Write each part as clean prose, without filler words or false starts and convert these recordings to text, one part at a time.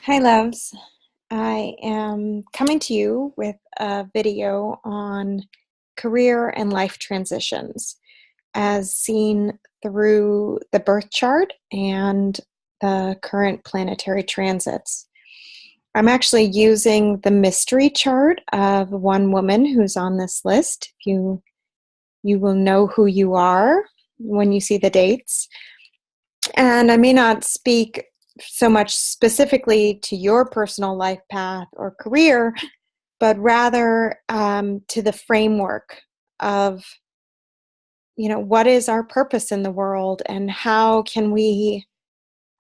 Hi, loves. I am coming to you with a video on career and life transitions as seen through the birth chart and the current planetary transits. I'm actually using the mystery chart of one woman who's on this list. You will know who you are when you see the dates. And I may not speak so much specifically to your personal life path or career, but rather to the framework of, what is our purpose in the world and how can we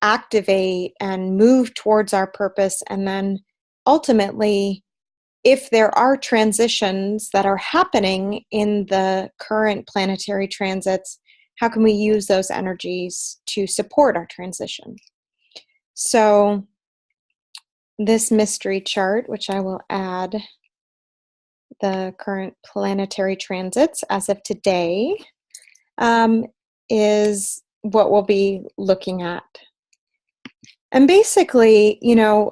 activate and move towards our purpose. And then ultimately, if there are transitions that are happening in the current planetary transits, how can we use those energies to support our transition? So this mystery chart, which I will add the current planetary transits as of today, is what we'll be looking at. And basically,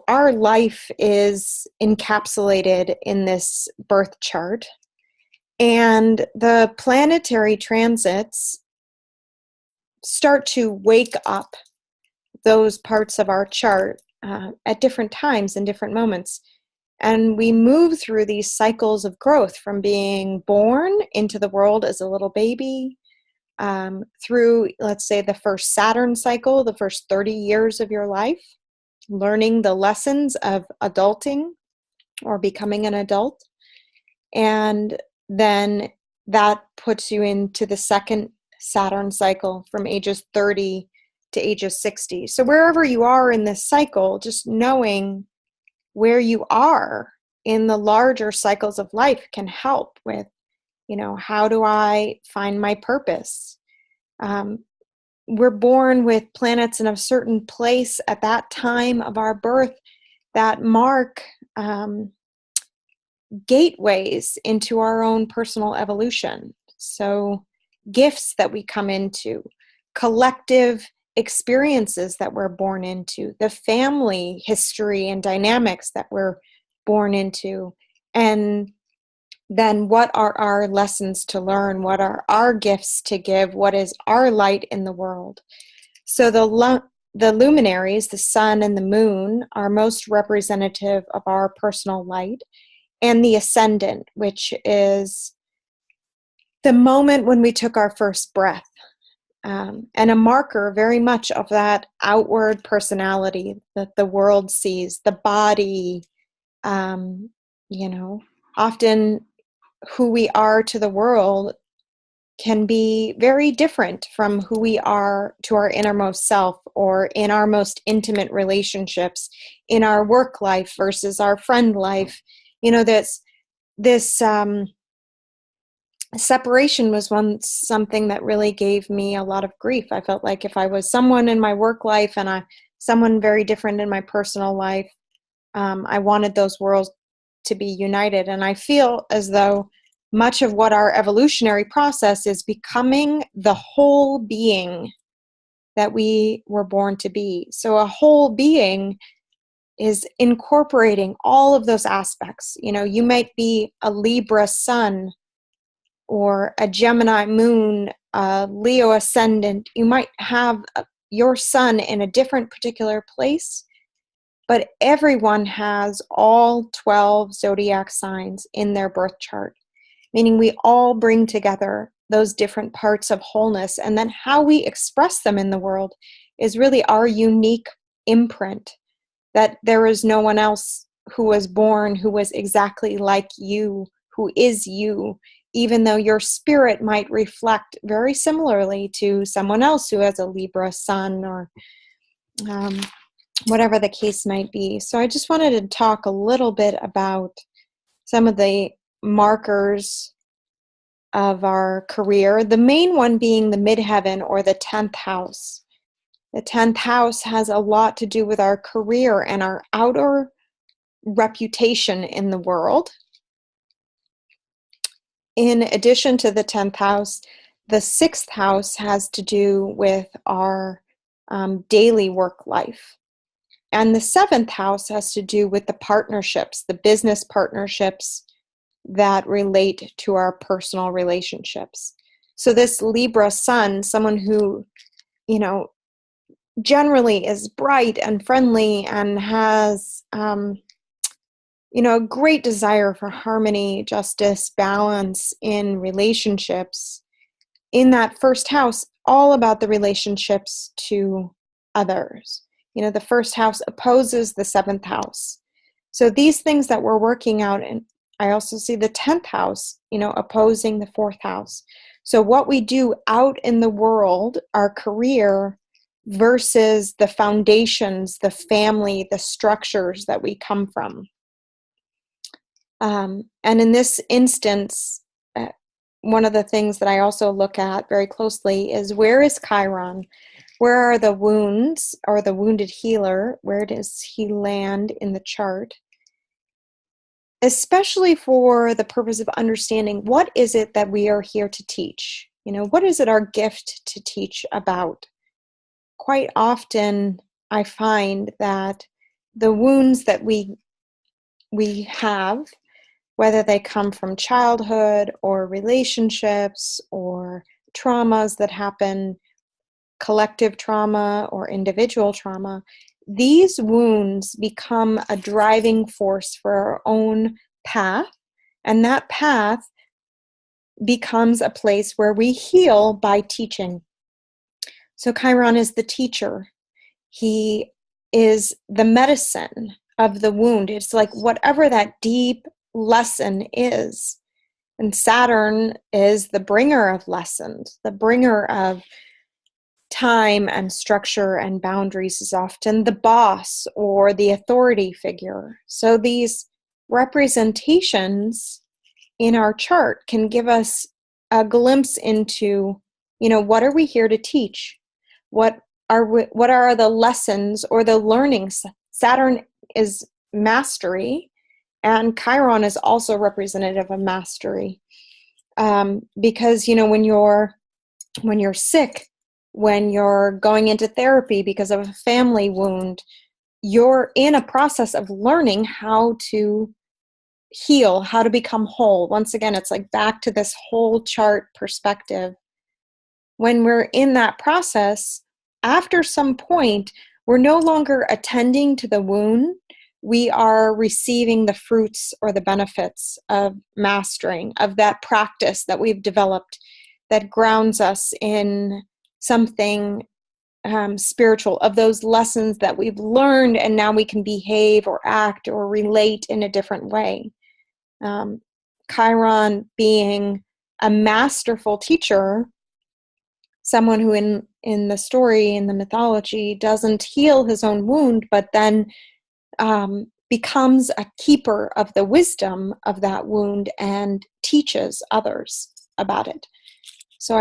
our life is encapsulated in this birth chart, and the planetary transits start to wake up those parts of our chart at different times and different moments. And we move through these cycles of growth from being born into the world as a little baby, through, let's say, the first Saturn cycle, the first 30 years of your life, learning the lessons of adulting or becoming an adult. And then that puts you into the second Saturn cycle from ages 30 to ages 60. So wherever you are in this cycle, just knowing where you are in the larger cycles of life can help with, how do I find my purpose? We're born with planets in a certain place at that time of our birth that mark gateways into our own personal evolution. So gifts that we come into, collective experiences that we're born into, the family history and dynamics that we're born into, and then what are our lessons to learn? What are our gifts to give? What is our light in the world? So the luminaries, the sun and the moon, are most representative of our personal light, and the ascendant, which is the moment when we took our first breath. And a marker very much of that outward personality that the world sees, the body, often who we are to the world can be very different from who we are to our innermost self or in our most intimate relationships, in our work life versus our friend life. This separation was something that really gave me a lot of grief. I felt like if I was someone in my work life and someone very different in my personal life, I wanted those worlds to be united. And I feel as though much of what our evolutionary process is becoming the whole being that we were born to be. So a whole being is incorporating all of those aspects. You might be a Libra sun or a Gemini moon, a Leo ascendant. You might have your sun in a different particular place, but everyone has all 12 zodiac signs in their birth chart, meaning we all bring together those different parts of wholeness, and then how we express them in the world is really our unique imprint, that there is no one else who was born who was exactly like you, who is you, even though your spirit might reflect very similarly to someone else who has a Libra sun or whatever the case might be. So I just wanted to talk a little bit about some of the markers of our career, the main one being the midheaven or the 10th house. The 10th house has a lot to do with our career and our outer reputation in the world. In addition to the 10th house, the 6th house has to do with our daily work life. And the seventh house has to do with the partnerships, the business partnerships that relate to our personal relationships. So this Libra sun, someone who, generally is bright and friendly and has, a great desire for harmony, justice, balance in relationships. In that first house, all about the relationships to others. The first house opposes the seventh house. So these things that we're working out, and I also see the 10th house, opposing the fourth house. So what we do out in the world, our career, versus the foundations, the family, the structures that we come from. And in this instance, one of the things that I also look at very closely is, where is Chiron? Where are the wounds, or the wounded healer? Where does he land in the chart? Especially for the purpose of understanding, what is it that we are here to teach? What is it our gift to teach about? Quite often, I find that the wounds that we have, whether they come from childhood or relationships or traumas that happen, collective trauma or individual trauma, these wounds become a driving force for our own path, and that path becomes a place where we heal by teaching. So Chiron is the teacher. He is the medicine of the wound. It's like whatever that deep lesson is. And Saturn is the bringer of lessons, the bringer of time and structure and boundaries, is often the boss or the authority figure. So these representations in our chart can give us a glimpse into, what are we here to teach? What are the lessons or the learnings? Saturn is mastery, and Chiron is also representative of mastery. Because, when you're sick, when you're going into therapy because of a family wound, you're in a process of learning how to heal, how to become whole. Once again, it's like back to this whole chart perspective. When we're in that process, after some point, we're no longer attending to the wound. We are receiving the fruits or the benefits of mastering, of that practice that we've developed that grounds us in something spiritual, of those lessons that we've learned, and now we can behave or act or relate in a different way. Chiron being a masterful teacher, someone who in the story, in the mythology, doesn't heal his own wound, but then becomes a keeper of the wisdom of that wound and teaches others about it. So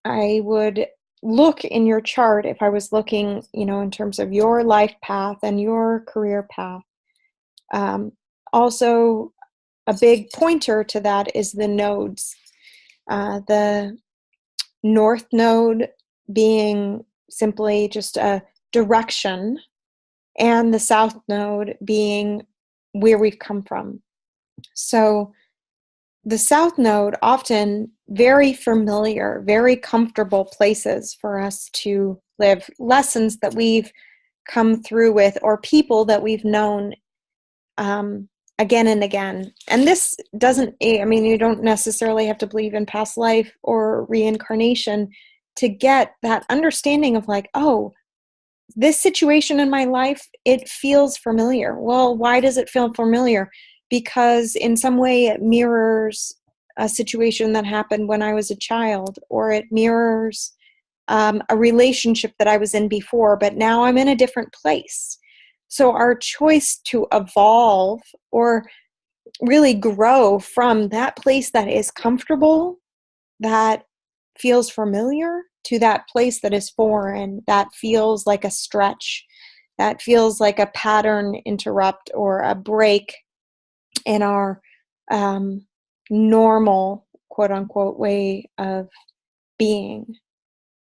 I would look in your chart, if I was looking, in terms of your life path and your career path. Also, a big pointer to that is the nodes. The north node being simply just a direction, and the south node being where we've come from. So the south node, often very familiar, very comfortable places for us to live, lessons that we've come through with, or people that we've known again and again. And this doesn't, you don't necessarily have to believe in past life or reincarnation to get that understanding of like, oh, this situation in my life, it feels familiar. Well, why does it feel familiar? Because in some way it mirrors a situation that happened when I was a child, or it mirrors a relationship that I was in before, but now I'm in a different place. So our choice to evolve or really grow from that place that is comfortable, that feels familiar, to that place that is foreign, that feels like a stretch, that feels like a pattern interrupt or a break in our normal, quote unquote, way of being.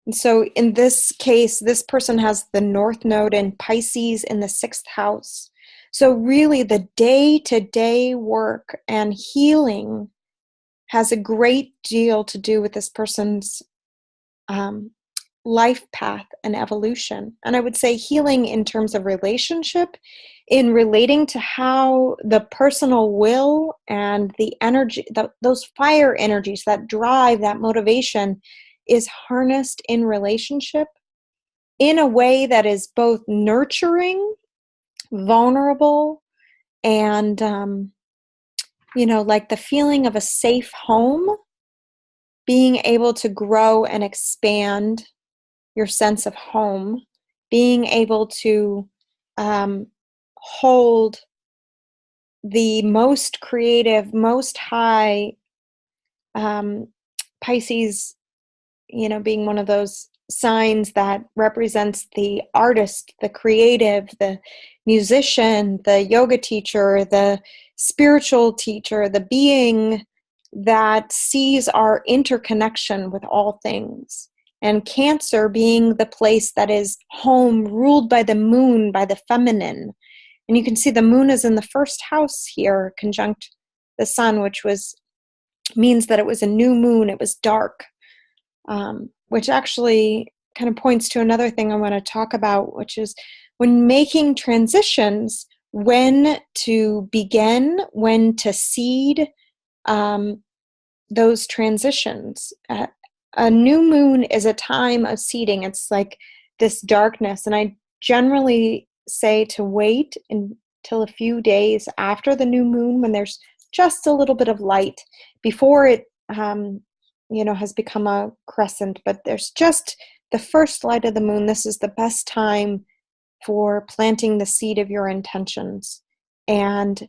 And so in this case, this person has the North Node in Pisces in the 6th house. So really the day-to-day work and healing has a great deal to do with this person's life path and evolution. And I would say healing in terms of relationship, in relating to how the personal will and the energy, those fire energies, that drive, that motivation is harnessed in relationship in a way that is both nurturing, vulnerable, and, like the feeling of a safe home, being able to grow and expand your sense of home, being able to hold the most creative, most high, Pisces, being one of those signs that represents the artist, the creative, the musician, the yoga teacher, the spiritual teacher, the being that sees our interconnection with all things. And Cancer being the place that is home, ruled by the moon, by the feminine. And you can see the moon is in the 1st house here, conjunct the sun, which means that it was a new moon, it was dark, which actually kind of points to another thing I want to talk about, which is when making transitions, when to begin, when to seed those transitions. A new moon is a time of seeding. It's like this darkness. And I generally say to wait until a few days after the new moon when there's just a little bit of light before it, has become a crescent. But there's just the first light of the moon. This is the best time for planting the seed of your intentions. And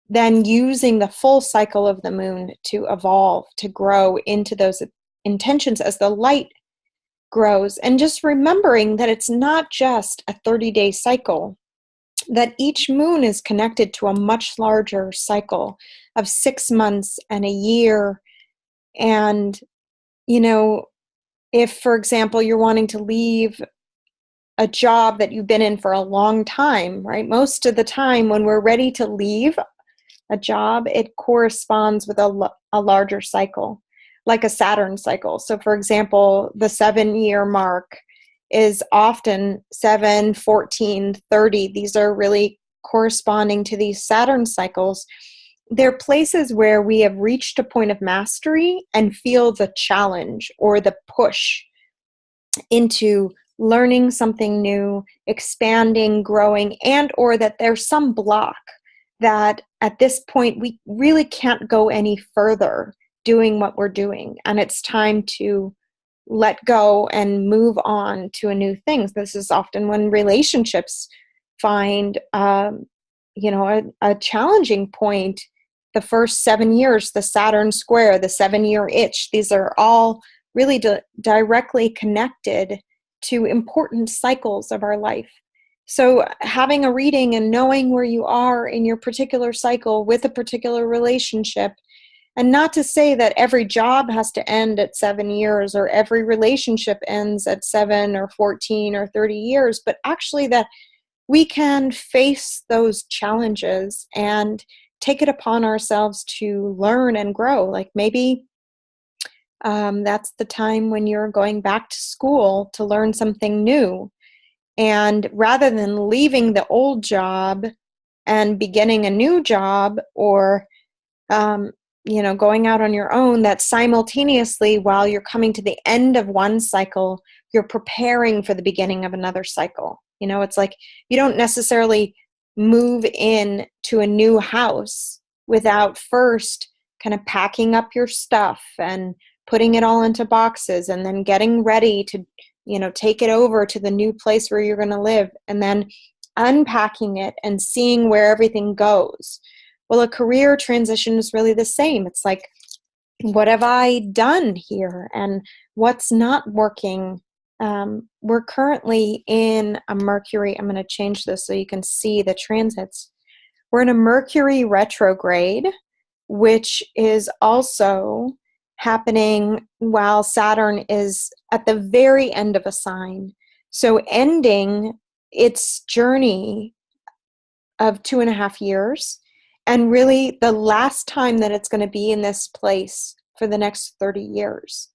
then using the full cycle of the moon to evolve, to grow into those intentions as the light grows. And just remembering that it's not just a 30-day cycle, that each moon is connected to a much larger cycle of 6 months and a year. And, if, for example, you're wanting to leave a job that you've been in for a long time, right? Most of the time when we're ready to leave a job, it corresponds with a larger cycle, like a Saturn cycle. So for example, the 7-year mark is often 7, 14, 30. These are really corresponding to these Saturn cycles. They're places where we have reached a point of mastery and feel the challenge or the push into learning something new, expanding, growing, and or that there's some block that at this point we really can't go any further doing what we're doing. And it's time to let go and move on to a new thing. This is often when relationships find, a challenging point. The first 7 years, the Saturn square, the 7-year itch, these are all really directly connected to important cycles of our life. So having a reading and knowing where you are in your particular cycle with a particular relationship, and not to say that every job has to end at 7 years or every relationship ends at 7 or 14 or 30 years, but actually that we can face those challenges and take it upon ourselves to learn and grow. Like maybe that's the time when you're going back to school to learn something new. And rather than leaving the old job and beginning a new job or, going out on your own, that simultaneously while you're coming to the end of one cycle, you're preparing for the beginning of another cycle. It's like you don't necessarily move in to a new house without first kind of packing up your stuff and putting it all into boxes and then getting ready to, take it over to the new place where you're going to live and then unpacking it and seeing where everything goes. Well, a career transition is really the same. It's like, what have I done here and what's not working? We're currently in a Mercury. I'm going to change this so you can see the transits. We're in a Mercury retrograde, which is also happening while Saturn is at the very end of a sign. So ending its journey of 2.5 years, and really the last time that it's going to be in this place for the next 30 years.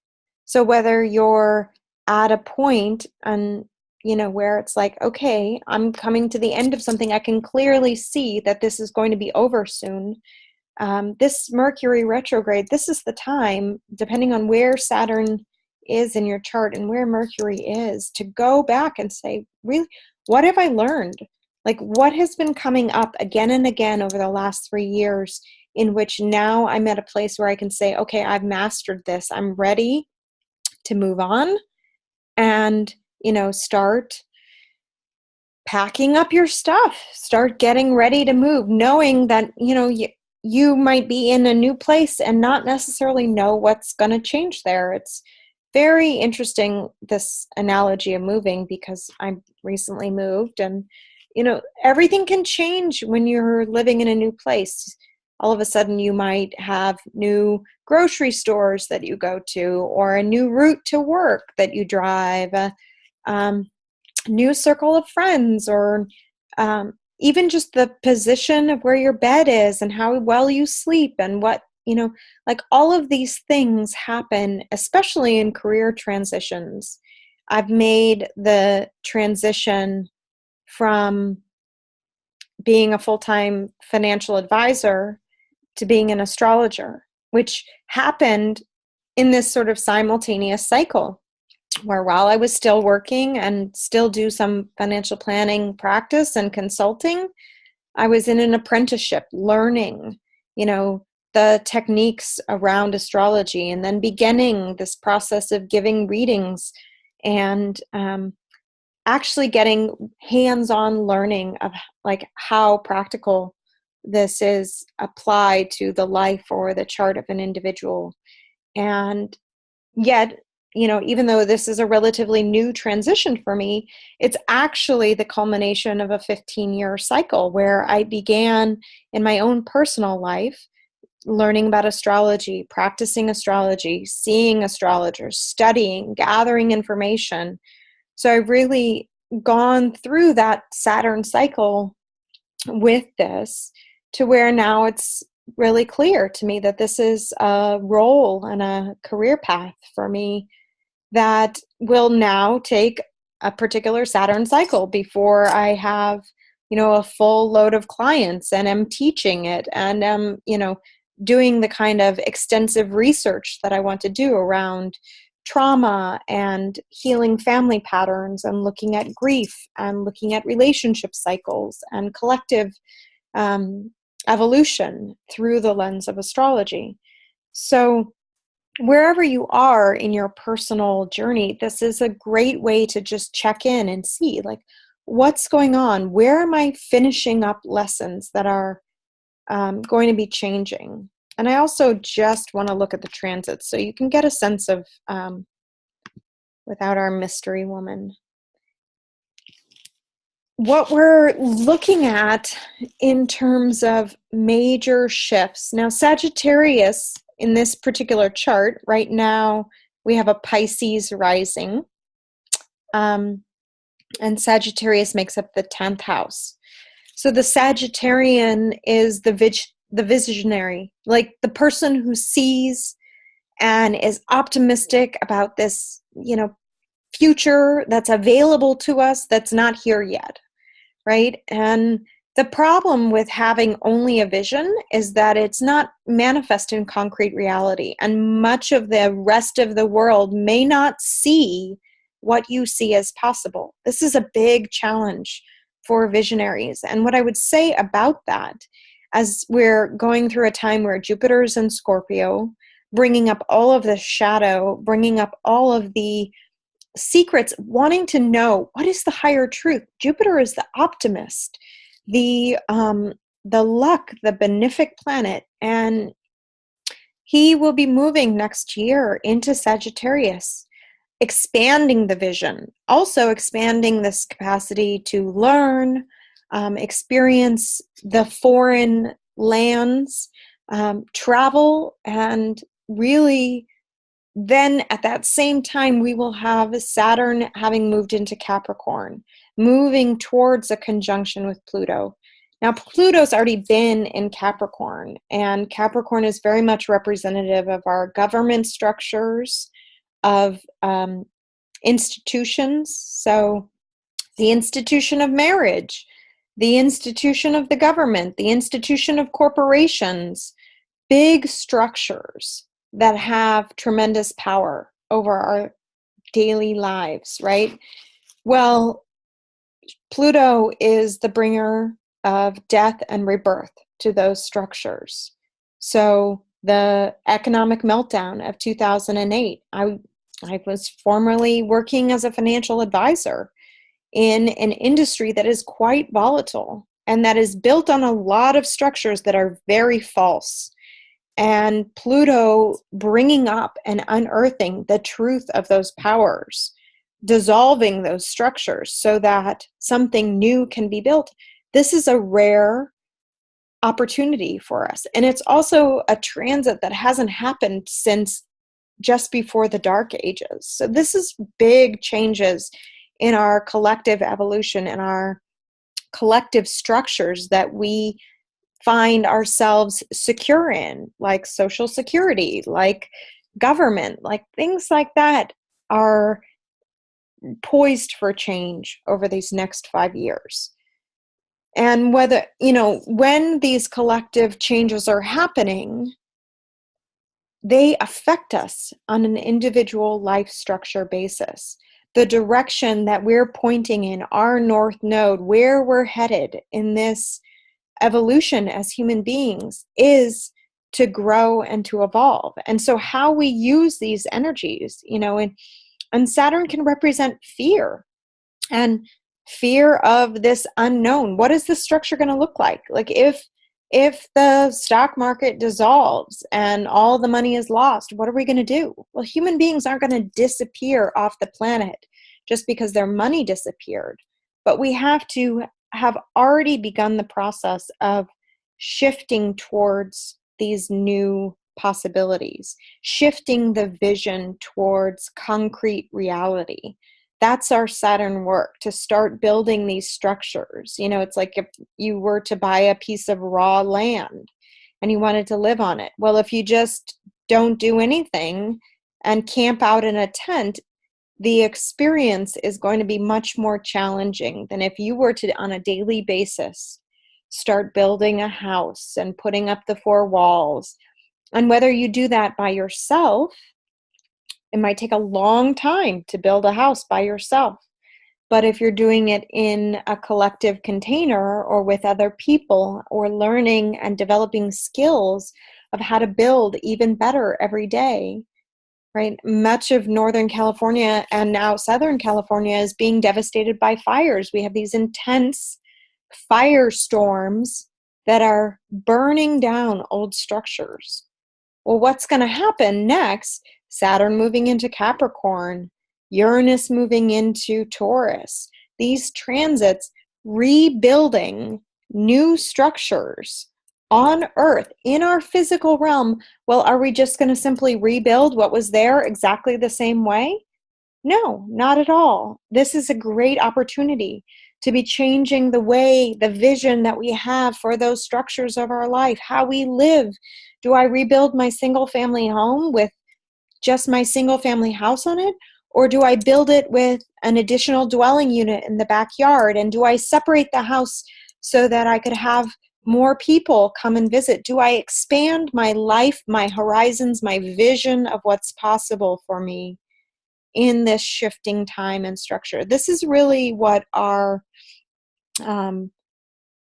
So whether you're at a point and where it's like, okay, I'm coming to the end of something, I can clearly see that this is going to be over soon. This Mercury retrograde, this is the time, depending on where Saturn is in your chart and where Mercury is, to go back and say, really, what have I learned? Like, what has been coming up again and again over the last 3 years, in which now I'm at a place where I can say, okay, I've mastered this. I'm ready to move on and, start packing up your stuff, start getting ready to move, knowing that, you might be in a new place and not necessarily know what's going to change there. It's very interesting, this analogy of moving, because I recently moved, and everything can change when you're living in a new place. All of a sudden you might have new grocery stores that you go to, or a new route to work that you drive, a new circle of friends, or even just the position of where your bed is and how well you sleep, and what, like all of these things happen, especially in career transitions. I've made the transition from being a full-time financial advisor to being an astrologer, which happened in this sort of simultaneous cycle, where while I was still working and still do some financial planning practice and consulting, I was in an apprenticeship learning, the techniques around astrology, and then beginning this process of giving readings and actually getting hands-on learning of like how practical this is applied to the life or the chart of an individual. And yet, even though this is a relatively new transition for me, it's actually the culmination of a 15-year cycle where I began in my own personal life learning about astrology, practicing astrology, seeing astrologers, studying, gathering information. So I've really gone through that Saturn cycle with this, to where now it's really clear to me that this is a role and a career path for me that will now take a particular Saturn cycle before I have, a full load of clients and am teaching it and am, doing the kind of extensive research that I want to do around trauma and healing family patterns, and looking at grief and looking at relationship cycles and collective evolution through the lens of astrology. So wherever you are in your personal journey, this is a great way to just check in and see, like, what's going on? Where am I finishing up lessons that are going to be changing? And I also just want to look at the transits so you can get a sense of, without our mystery woman, what we're looking at in terms of major shifts. Now, Sagittarius, in this particular chart, right now, we have a Pisces rising, and Sagittarius makes up the 10th house. So the Sagittarian is the visionary, like the person who sees and is optimistic about this, future that's available to us that's not here yet, right? And the problem with having only a vision is that it's not manifest in concrete reality, and much of the rest of the world may not see what you see as possible. This is a big challenge for visionaries. And what I would say about that, as we're going through a time where Jupiter is in Scorpio, bringing up all of the shadow, bringing up all of the secrets, wanting to know what is the higher truth. Jupiter is the optimist, the luck, the benefic planet, and he will be moving next year into Sagittarius, expanding the vision, also expanding this capacity to learn, experience the foreign lands, travel, and really then at that same time, we will have Saturn having moved into Capricorn, moving towards a conjunction with Pluto. Now, Pluto's already been in Capricorn, and Capricorn is very much representative of our government structures, of institutions. So the institution of marriage, the institution of the government, the institution of corporations, big structures that have tremendous power over our daily lives, right? Well, Pluto is the bringer of death and rebirth to those structures. So the economic meltdown of 2008, I was formerly working as a financial advisor in an industry that is quite volatile and that is built on a lot of structures that are very false. And Pluto bringing up and unearthing the truth of those powers, dissolving those structures so that something new can be built. This is a rare opportunity for us. And it's also a transit that hasn't happened since just before the Dark Ages. So this is big changes in our collective evolution and our collective structures that we find ourselves secure in, like Social Security, like government, like things like that are poised for change over these next 5 years. And whether, when these collective changes are happening, they affect us on an individual life structure basis. The direction that we're pointing in, our North Node, where we're headed in this evolution as human beings, is to grow and to evolve. And so how we use these energies, and Saturn can represent fear, and fear of this unknown. What is this structure going to look like? Like if the stock market dissolves and all the money is lost, what are we going to do? Well, human beings aren't going to disappear off the planet just because their money disappeared. But we have to have already begun the process of shifting towards these new possibilities, shifting the vision towards concrete reality. That's our Saturn work, to start building these structures. It's like if you were to buy a piece of raw land and you wanted to live on it. Well, if you just don't do anything and camp out in a tent, the experience is going to be much more challenging than if you were to, on a daily basis, start building a house and putting up the 4 walls. And whether you do that by yourself, it might take a long time to build a house by yourself. But if you're doing it in a collective container or with other people, or learning and developing skills of how to build even better every day, right? Much of Northern California and now Southern California is being devastated by fires. We have these intense firestorms that are burning down old structures. Well, what's going to happen next? Saturn moving into Capricorn, Uranus moving into Taurus. These transits rebuilding new structures on Earth, in our physical realm. Well, are we just going to simply rebuild what was there exactly the same way? No, not at all. This is a great opportunity to be changing the way, the vision that we have for those structures of our life, how we live. Do I rebuild my single family home with just my single family house on it? Or do I build it with an additional dwelling unit in the backyard? And do I separate the house so that I could have more people come and visit? Do I expand my life, my horizons, my vision of what's possible for me in this shifting time and structure? This is really what our,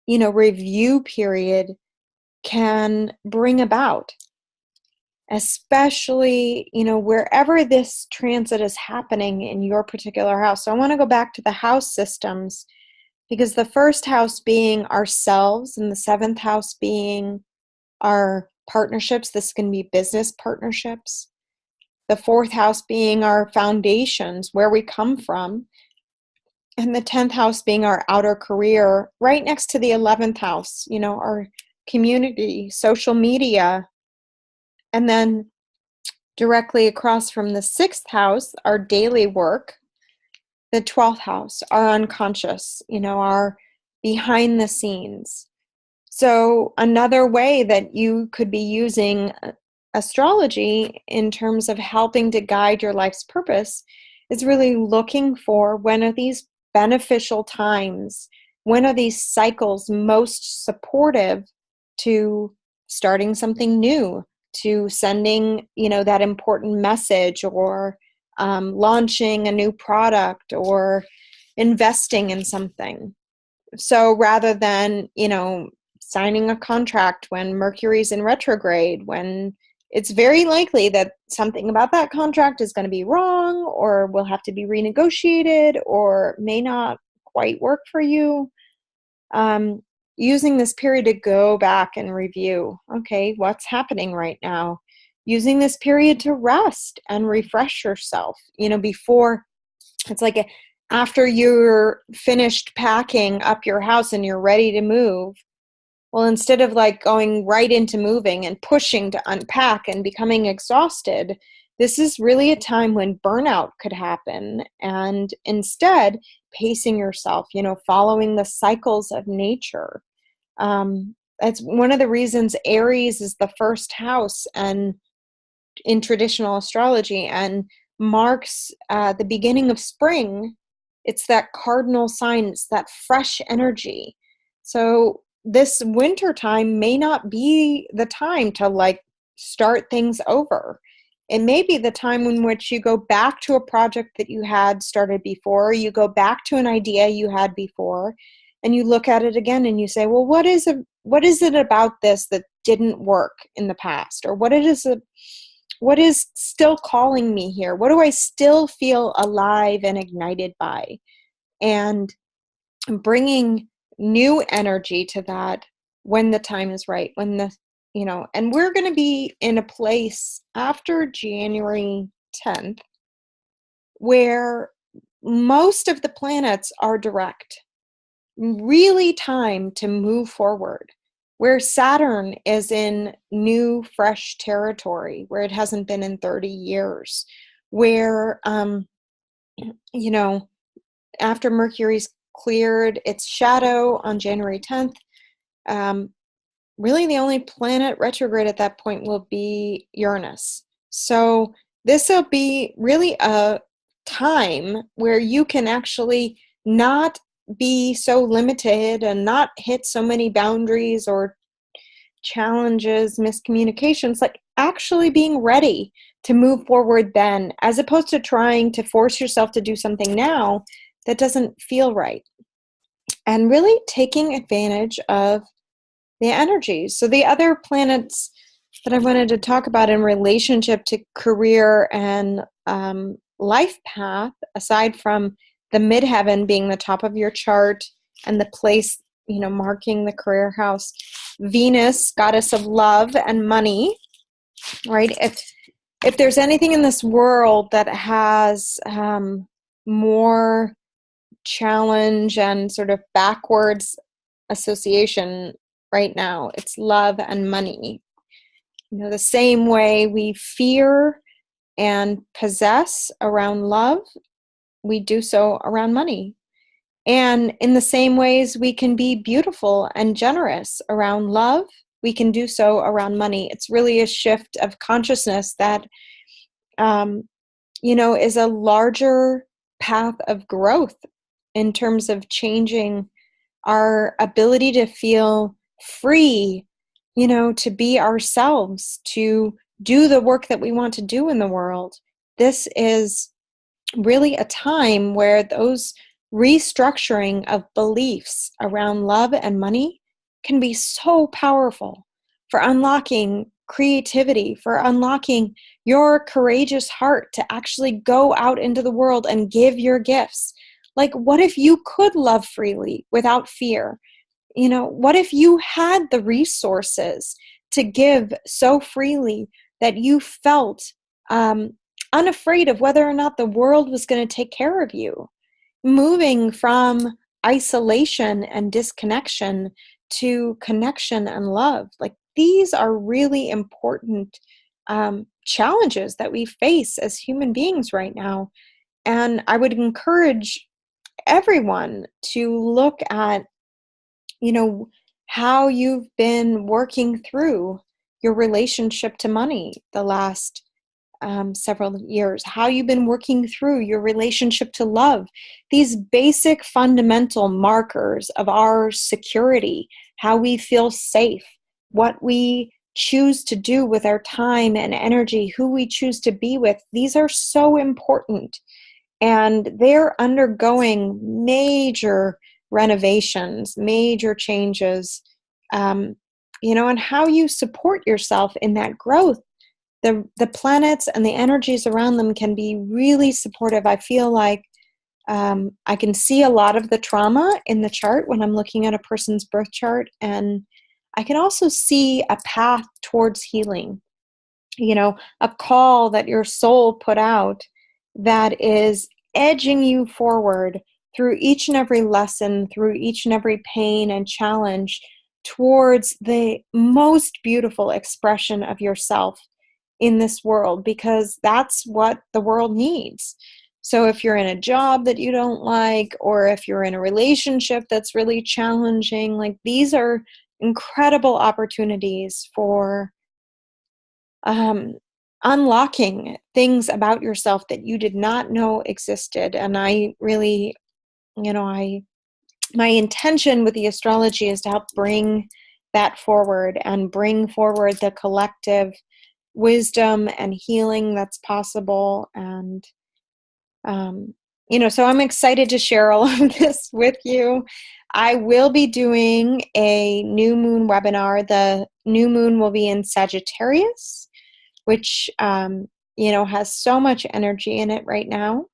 review period can bring about, especially, wherever this transit is happening in your particular house. So I want to go back to the house systems, because the first house being ourselves and the 7th house being our partnerships. This can be business partnerships. The 4th house being our foundations, where we come from. And the 10th house being our outer career, right next to the 11th house, our community, social media. And then Directly across from the 6th house, our daily work, the 12th house, our unconscious, our behind the scenes. So another way that you could be using astrology in terms of helping to guide your life's purpose is really looking for, when are these beneficial times? When are these cycles most supportive to starting something new, to sending, that important message, or launching a new product, or investing in something? So rather than, signing a contract when Mercury's in retrograde, when it's very likely that something about that contract is going to be wrong, or will have to be renegotiated, or may not quite work for you, um, using this period to go back and review, okay, what's happening right now? Using this period to rest and refresh yourself, before it's like after you're finished packing up your house and you're ready to move. Well, instead of like going right into moving and pushing to unpack and becoming exhausted, this is really a time when burnout could happen. And instead, pacing yourself, following the cycles of nature. That's one of the reasons Aries is the first house and in traditional astrology, and marks the beginning of spring. It's that cardinal sign, it's that fresh energy. So this winter time may not be the time to like start things over. It may be the time in which you go back to a project that you had started before, you go back to an idea you had before, and you look at it again and you say, well, what is it about this that didn't work in the past? Or what is still calling me here? What do I still feel alive and ignited by? And bringing new energy to that when the time is right, and we're going to be in a place after January 10th where most of the planets are direct, really time to move forward, where Saturn is in new, fresh territory, where it hasn't been in 30 years, where, after Mercury's cleared its shadow on January 10th, really the only planet retrograde at that point will be Uranus. So this will be really a time where you can actually not be so limited and not hit so many boundaries or challenges, miscommunications, like actually being ready to move forward then, as opposed to trying to force yourself to do something now that doesn't feel right. And really taking advantage of the energies. So the other planets that I wanted to talk about in relationship to career and life path, aside from the midheaven being the top of your chart and the place, marking the career house, Venus, goddess of love and money, right? If there's anything in this world that has more challenge and sort of backwards association right now, it's love and money. The same way we fear and possess around love, we do so around money. And in the same ways we can be beautiful and generous around love, we can do so around money. It's really a shift of consciousness that, is a larger path of growth in terms of changing our ability to feel free, to be ourselves, to do the work that we want to do in the world. This is really a time where those restructuring of beliefs around love and money can be so powerful for unlocking creativity, for unlocking your courageous heart to actually go out into the world and give your gifts. Like, what if you could love freely without fear? What if you had the resources to give so freely that you felt unafraid of whether or not the world was going to take care of you? Moving from isolation and disconnection to connection and love. Like, these are really important challenges that we face as human beings right now. And I would encourage everyone to look at, you know, how you've been working through your relationship to money the last several years, how you've been working through your relationship to love, these basic fundamental markers of our security, how we feel safe, what we choose to do with our time and energy, who we choose to be with. These are so important. And they're undergoing major renovations, major changes, and how you support yourself in that growth. The planets and the energies around them can be really supportive. I feel like I can see a lot of the trauma in the chart when I'm looking at a person's birth chart, and I can also see a path towards healing, a call that your soul put out that is edging you forward through each and every lesson, through each and every pain and challenge towards the most beautiful expression of yourself in this world, because that's what the world needs. So if you're in a job that you don't like, or if you're in a relationship that's really challenging, like, these are incredible opportunities for unlocking things about yourself that you did not know existed. And I really, my intention with the astrology is to help bring that forward and bring forward the collective wisdom and healing that's possible. And, so I'm excited to share all of this with you. I will be doing a new moon webinar. The new moon will be in Sagittarius, which, has so much energy in it right now.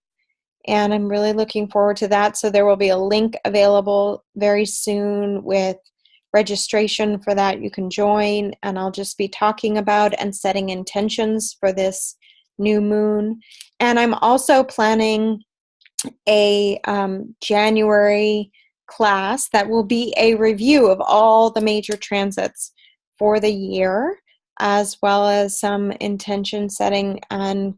And I'm really looking forward to that. So there will be a link available very soon with registration for that. You can join, and I'll just be talking about and setting intentions for this new moon. And I'm also planning a January class that will be a review of all the major transits for the year, as well as some intention setting. And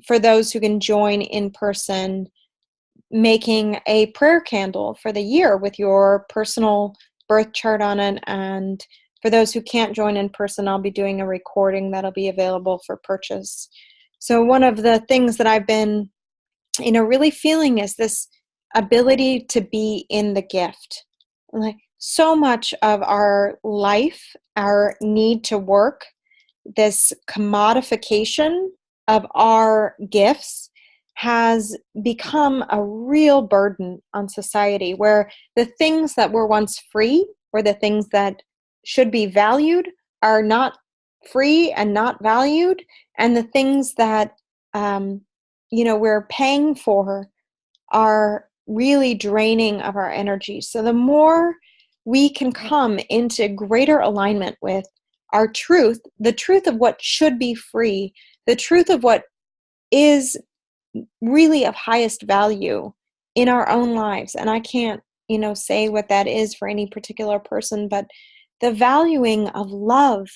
for those who can join in person, making a prayer candle for the year with your personal birth chart on it. And for those who can't join in person, I'll be doing a recording that'll be available for purchase. So one of the things that I've been, really feeling is this ability to be in the gift. Like, so much of our life, our need to work, this commodification of our gifts has become a real burden on society, where the things that were once free, or the things that should be valued, are not free and not valued. And the things that, we're paying for are really draining of our energy. So the more we can come into greater alignment with our truth, the truth of what should be free, the truth of what is really of highest value in our own lives. And I can't, say what that is for any particular person, but the valuing of love,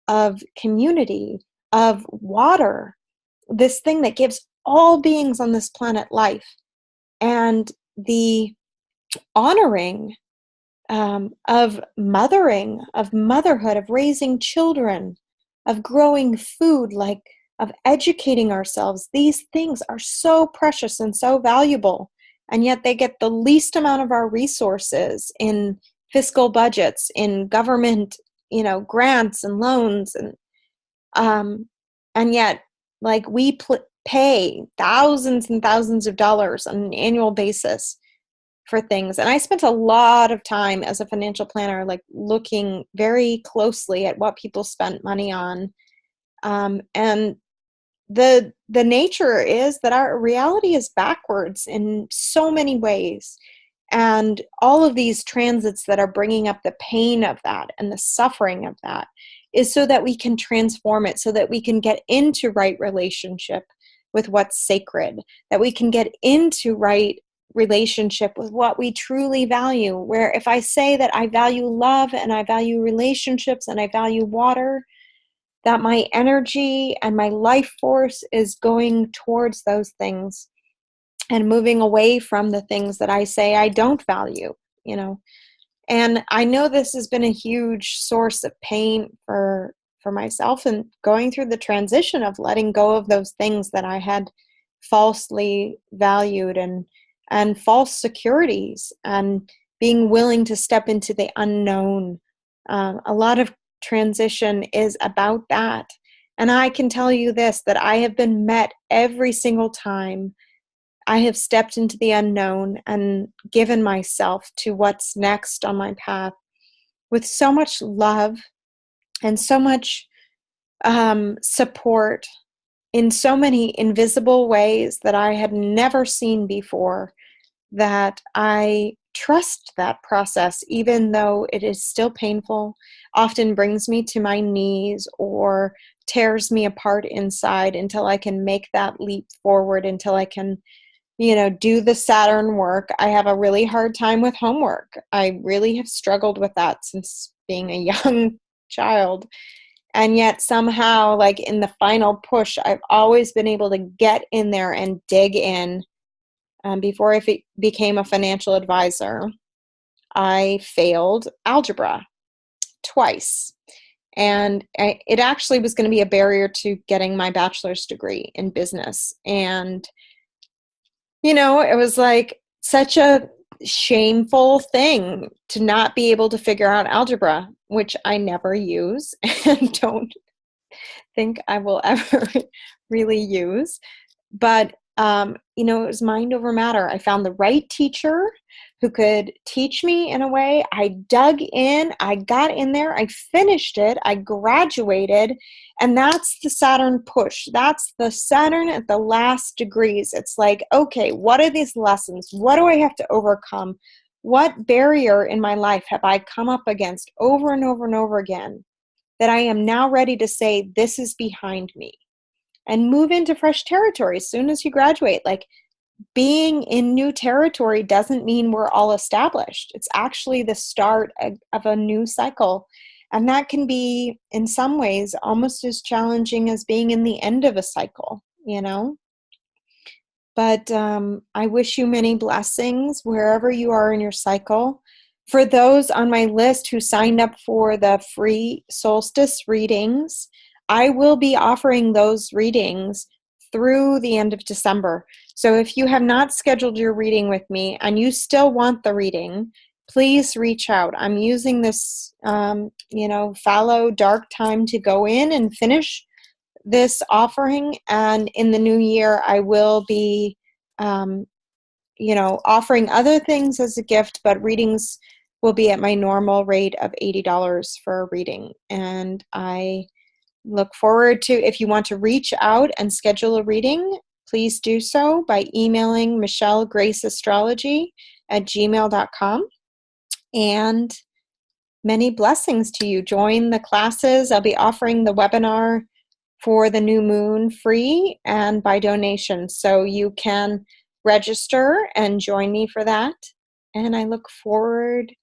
of community, of water, this thing that gives all beings on this planet life, and the honoring of mothering, of motherhood, of raising children, of growing food, like, of educating ourselves. These things are so precious and so valuable, and yet they get the least amount of our resources in fiscal budgets, in government, grants and loans, and yet, like, we pay thousands and thousands of dollars on an annual basis for things. And I spent a lot of time as a financial planner, like, looking very closely at what people spent money on. And the nature is that our reality is backwards in so many ways. And all of these transits that are bringing up the pain of that and the suffering of that is so that we can transform it, so that we can get into right relationship with what's sacred, that we can get into right relationship with what we truly value. Where if I say that I value love, and I value relationships, and I value water, that my energy and my life force is going towards those things and moving away from the things that I say I don't value, you know. And I know this has been a huge source of pain for myself, and going through the transition of letting go of those things that I had falsely valued, and false securities, and being willing to step into the unknown. A lot of transition is about that. And I can tell you this, that I have been met every single time I have stepped into the unknown and given myself to what's next on my path with so much love and so much support in so many invisible ways that I had never seen before, that I trust that process, even though it is still painful, often brings me to my knees or tears me apart inside, until I can make that leap forward, until I can, do the Saturn work. I have a really hard time with homework. I really have struggled with that since being a young child. And yet somehow, like in the final push, I've always been able to get in there and dig in. Before I became a financial advisor, I failed algebra twice. And it actually was going to be a barrier to getting my bachelor's degree in business. And it was like such a shameful thing to not be able to figure out algebra, which I never use and don't think I will ever really use. But, it was mind over matter. I found the right teacher who could teach me in a way. I dug in, I got in there, I finished it, I graduated, and that's the Saturn push. That's the Saturn at the last degrees. It's like, okay, what are these lessons? What do I have to overcome? What barrier in my life have I come up against over and over and over again that I am now ready to say, this is behind me, and move into fresh territory as soon as you graduate? Like, being in new territory doesn't mean we're all established. It's actually the start of a new cycle. And that can be, in some ways, almost as challenging as being in the end of a cycle, But I wish you many blessings wherever you are in your cycle. For those on my list who signed up for the free solstice readings, I will be offering those readings through the end of December. So if you have not scheduled your reading with me and you still want the reading, please reach out. I'm using this, fallow, dark time to go in and finish this offering. And in the new year, I will be, offering other things as a gift, but readings will be at my normal rate of $80 for a reading. And I look forward to, if you want to reach out and schedule a reading, please do so by emailing michellegraceastrology@gmail.com. And many blessings to you. Join the classes. I'll be offering the webinar for the new moon free and by donation. So you can register and join me for that. And I look forward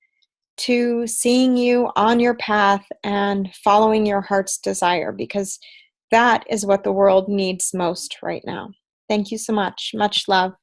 to seeing you on your path and following your heart's desire, because that is what the world needs most right now. Thank you so much. Much love.